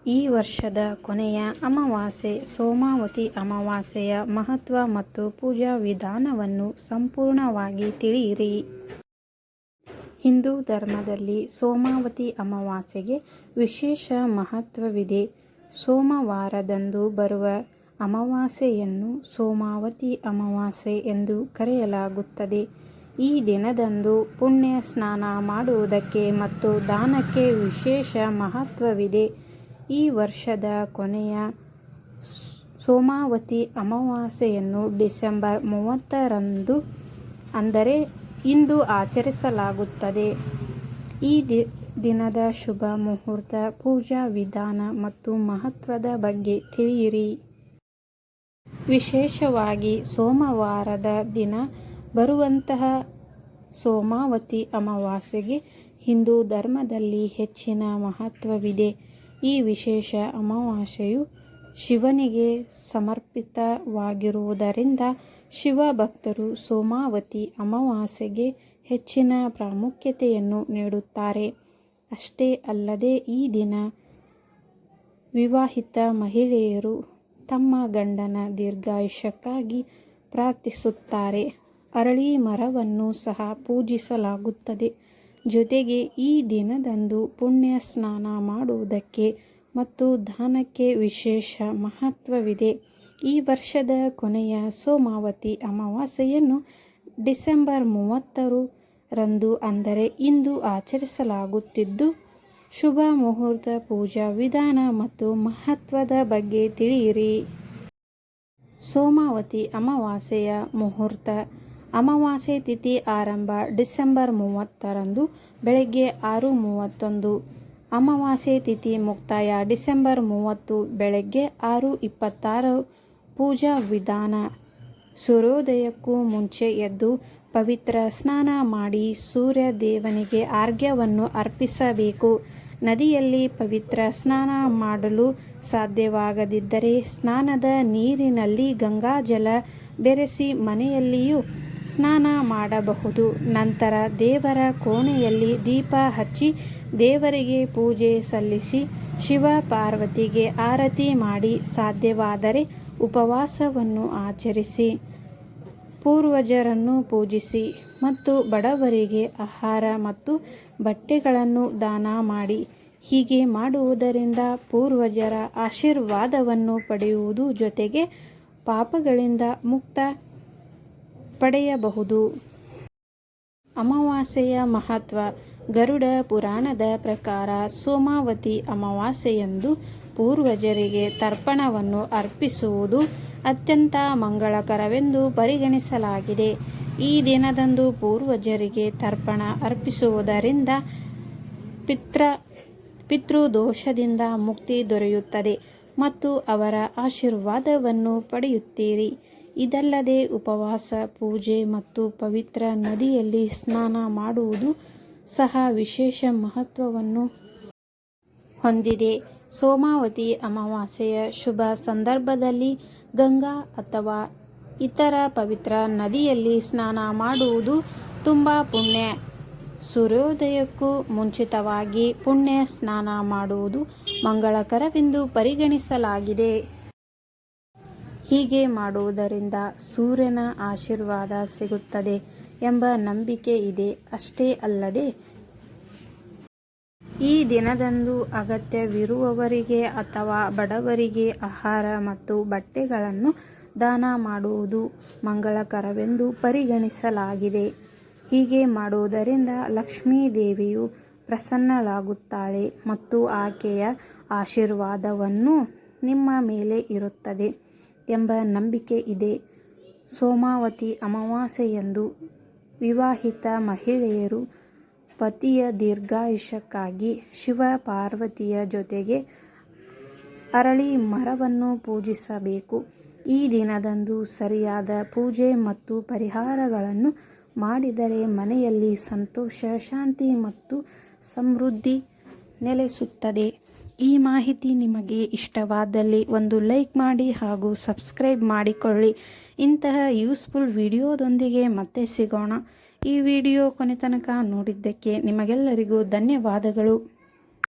ಈ ವರ್ಷದ ಕೊನೆಯ ಅಮಾವಾಸ್ಯೆ ಸೋಮಾವತಿ ಅಮಾವಾಸ್ಯೆಯ ಮಹತ್ವ ಮತ್ತು ಪೂಜಾ ವಿಧಾನವನ್ನು ಸಂಪೂರ್ಣವಾಗಿ ತಿಳಿಯಿರಿ. ಹಿಂದೂ ಧರ್ಮದಲ್ಲಿ ಸೋಮಾವತಿ ಅಮಾವಾಸ್ಯೆಗೆ ವಿಶೇಷ ಮಹತ್ವವಿದೆ. ಸೋಮವಾರದಂದು ಬರುವ ಅಮಾವಾಸ್ಯೆಯನ್ನು ಸೋಮಾವತಿ ಅಮಾವಾಸ್ಯೆ ಎಂದು ಕರೆಯಲಾಗುತ್ತದೆ. ಈ ದಿನದಂದು ಪುಣ್ಯ ಸ್ನಾನ ಮಾಡುವುದಕ್ಕೆ ಮತ್ತು ದಾನಕ್ಕೆ ವಿಶೇಷ ಮಹತ್ವವಿದೆ. ಈ ವರ್ಷದ ಕೊನೆಯ ಸೋಮಾವತಿ ಅಮಾವಾಸ್ಯೆಯನ್ನು ಡಿಸೆಂಬರ್ 30ರಂದು ಅಂದರೆ ಇಂದು ಆಚರಿಸಲಾಗುತ್ತದೆ. ಈ ದಿನದ ಶುಭ ಮುಹೂರ್ತ, ಪೂಜಾ ವಿಧಾನ ಮತ್ತು ಮಹತ್ವದ ಬಗ್ಗೆ ತಿಳಿಯಿರಿ. ವಿಶೇಷವಾಗಿ ಸೋಮವಾರದ ದಿನ ಬರುವಂತಹ ಸೋಮಾವತಿ ಅಮಾವಾಸ್ಯೆಗೆ ಹಿಂದೂ ಧರ್ಮದಲ್ಲಿ ಹೆಚ್ಚಿನ ಮಹತ್ವವಿದೆ. ಈ ವಿಶೇಷ ಅಮಾವಾಸ್ಯೆಯು ಶಿವನಿಗೆ ಸಮರ್ಪಿತವಾಗಿರುವುದರಿಂದ ಶಿವ ಭಕ್ತರು ಸೋಮಾವತಿ ಅಮಾವಾಸ್ಯೆಗೆ ಹೆಚ್ಚಿನ ಪ್ರಾಮುಖ್ಯತೆಯನ್ನು ನೀಡುತ್ತಾರೆ. ಅಷ್ಟೇ ಅಲ್ಲದೆ ಈ ದಿನ ವಿವಾಹಿತ ಮಹಿಳೆಯರು ತಮ್ಮ ಗಂಡನ ದೀರ್ಘಾಯುಷ್ಯಕ್ಕಾಗಿ ಪ್ರಾರ್ಥಿಸುತ್ತಾರೆ. ಅರಳಿ ಮರವನ್ನು ಸಹ ಪೂಜಿಸಲಾಗುತ್ತದೆ. ಜೊತೆಗೆ ಈ ದಿನದಂದು ಪುಣ್ಯ ಸ್ನಾನ ಮಾಡುವುದಕ್ಕೆ ಮತ್ತು ದಾನಕ್ಕೆ ವಿಶೇಷ ಮಹತ್ವವಿದೆ. ಈ ವರ್ಷದ ಕೊನೆಯ ಸೋಮಾವತಿ ಅಮಾವಾಸ್ಯೆಯನ್ನು ಡಿಸೆಂಬರ್ 30ರಂದು ಅಂದರೆ ಇಂದು ಆಚರಿಸಲಾಗುತ್ತಿದ್ದು, ಶುಭ ಮುಹೂರ್ತ, ಪೂಜಾ ವಿಧಾನ ಮತ್ತು ಮಹತ್ವದ ಬಗ್ಗೆ ತಿಳಿಯಿರಿ. ಸೋಮಾವತಿ ಅಮಾವಾಸ್ಯೆಯ ಮುಹೂರ್ತ. ಅಮಾವಾಸ್ಯೆ ತಿಥಿ ಆರಂಭ ಡಿಸೆಂಬರ್ 30ರಂದು ಬೆಳಗ್ಗೆ 6:31. ಅಮಾವಾಸ್ಯೆ ತಿಥಿ ಮುಕ್ತಾಯ ಡಿಸೆಂಬರ್ 30 ಬೆಳಗ್ಗೆ 6:26. ಪೂಜಾ ವಿಧಾನ. ಸೂರ್ಯೋದಯಕ್ಕೂ ಮುಂಚೆ ಎದ್ದು ಪವಿತ್ರ ಸ್ನಾನ ಮಾಡಿ ಸೂರ್ಯ ದೇವನಿಗೆ ಅರ್ಘ್ಯವನ್ನು ಅರ್ಪಿಸಬೇಕು. ನದಿಯಲ್ಲಿ ಪವಿತ್ರ ಸ್ನಾನ ಮಾಡಲು ಸಾಧ್ಯವಾಗದಿದ್ದರೆ ಸ್ನಾನದ ನೀರಿನಲ್ಲಿ ಗಂಗಾಜಲ ಬೆರೆಸಿ ಮನೆಯಲ್ಲಿಯೂ ಸ್ನಾನ ಮಾಡಬಹುದು. ನಂತರ ದೇವರ ಕೋಣೆಯಲ್ಲಿ ದೀಪ ಹಚ್ಚಿ ದೇವರಿಗೆ ಪೂಜೆ ಸಲ್ಲಿಸಿ ಶಿವ ಪಾರ್ವತಿಗೆ ಆರತಿ ಮಾಡಿ ಸಾಧ್ಯವಾದರೆ ಉಪವಾಸವನ್ನು ಆಚರಿಸಿ ಪೂರ್ವಜರನ್ನು ಪೂಜಿಸಿ ಮತ್ತು ಬಡವರಿಗೆ ಆಹಾರ ಮತ್ತು ಬಟ್ಟೆಗಳನ್ನು ದಾನ ಮಾಡಿ. ಹೀಗೆ ಮಾಡುವುದರಿಂದ ಪೂರ್ವಜರ ಆಶೀರ್ವಾದವನ್ನು ಪಡೆಯುವುದು ಜೊತೆಗೆ ಪಾಪಗಳಿಂದ ಮುಕ್ತ ಪಡೆಯಬಹುದು. ಅಮಾವಾಸ್ಯೆಯ ಮಹತ್ವ. ಗರುಡ ಪುರಾಣದ ಪ್ರಕಾರ ಸೋಮಾವತಿ ಅಮಾವಾಸ್ಯೆಯಂದು ಪೂರ್ವಜರಿಗೆ ತರ್ಪಣವನ್ನು ಅರ್ಪಿಸುವುದು ಅತ್ಯಂತ ಮಂಗಳಕರವೆಂದು ಪರಿಗಣಿಸಲಾಗಿದೆ. ಈ ದಿನದಂದು ಪೂರ್ವಜರಿಗೆ ತರ್ಪಣ ಅರ್ಪಿಸುವುದರಿಂದ ಪಿತೃದೋಷದಿಂದ ಮುಕ್ತಿ ದೊರೆಯುತ್ತದೆ ಮತ್ತು ಅವರ ಆಶೀರ್ವಾದವನ್ನು ಪಡೆಯುತ್ತೀರಿ. ಇದಲ್ಲದೆ ಉಪವಾಸ, ಪೂಜೆ ಮತ್ತು ಪವಿತ್ರ ನದಿಯಲ್ಲಿ ಸ್ನಾನ ಮಾಡುವುದು ಸಹ ವಿಶೇಷ ಮಹತ್ವವನ್ನು ಹೊಂದಿದೆ. ಸೋಮಾವತಿ ಅಮಾವಾಸ್ಯೆಯ ಶುಭ ಸಂದರ್ಭದಲ್ಲಿ ಗಂಗಾ ಅಥವಾ ಇತರ ಪವಿತ್ರ ನದಿಯಲ್ಲಿ ಸ್ನಾನ ಮಾಡುವುದು ತುಂಬ ಪುಣ್ಯ. ಸೂರ್ಯೋದಯಕ್ಕೂ ಮುಂಚಿತವಾಗಿ ಪುಣ್ಯ ಸ್ನಾನ ಮಾಡುವುದು ಮಂಗಳಕರವೆಂದು ಪರಿಗಣಿಸಲಾಗಿದೆ. ಹೀಗೆ ಮಾಡುವುದರಿಂದ ಸೂರ್ಯನ ಆಶೀರ್ವಾದ ಸಿಗುತ್ತದೆ ಎಂಬ ನಂಬಿಕೆ ಇದೆ. ಅಷ್ಟೇ ಅಲ್ಲದೆ ಈ ದಿನದಂದು ಅಗತ್ಯವಿರುವವರಿಗೆ ಅಥವಾ ಬಡವರಿಗೆ ಆಹಾರ ಮತ್ತು ಬಟ್ಟೆಗಳನ್ನು ದಾನ ಮಾಡುವುದು ಮಂಗಳಕರವೆಂದು ಪರಿಗಣಿಸಲಾಗಿದೆ. ಹೀಗೆ ಮಾಡುವುದರಿಂದ ಲಕ್ಷ್ಮೀ ದೇವಿಯು ಪ್ರಸನ್ನಳಾಗುತ್ತಾಳೆ ಮತ್ತು ಆಕೆಯ ಆಶೀರ್ವಾದವನ್ನು ನಿಮ್ಮ ಮೇಲೆ ಇರುತ್ತದೆ ಎಂಬ ನಂಬಿಕೆ ಇದೆ. ಸೋಮಾವತಿ ಅಮಾವಾಸ್ಯೆಯಂದು ವಿವಾಹಿತ ಮಹಿಳೆಯರು ಪತಿಯ ದೀರ್ಘಾಯುಷ್ಯಕ್ಕಾಗಿ ಶಿವ ಪಾರ್ವತಿಯ ಜೊತೆಗೆ ಅರಳಿ ಮರವನ್ನು ಪೂಜಿಸಬೇಕು. ಈ ದಿನದಂದು ಸರಿಯಾದ ಪೂಜೆ ಮತ್ತು ಪರಿಹಾರಗಳನ್ನು ಮಾಡಿದರೆ ಮನೆಯಲ್ಲಿ ಸಂತೋಷ, ಶಾಂತಿ ಮತ್ತು ಸಮೃದ್ಧಿ ನೆಲೆಸುತ್ತದೆ. ಈ ಮಾಹಿತಿ ನಿಮಗೆ ಇಷ್ಟವಾದಲ್ಲಿ ಒಂದು ಲೈಕ್ ಮಾಡಿ ಹಾಗೂ ಸಬ್ಸ್ಕ್ರೈಬ್ ಮಾಡಿಕೊಳ್ಳಿ. ಇಂತಹ ಯೂಸ್ಫುಲ್ ವಿಡಿಯೋದೊಂದಿಗೆ ಮತ್ತೆ ಸಿಗೋಣ. ಈ ವಿಡಿಯೋ ಕೊನೆ ತನಕ ನೋಡಿದ್ದಕ್ಕೆ ನಿಮಗೆಲ್ಲರಿಗೂ ಧನ್ಯವಾದಗಳು.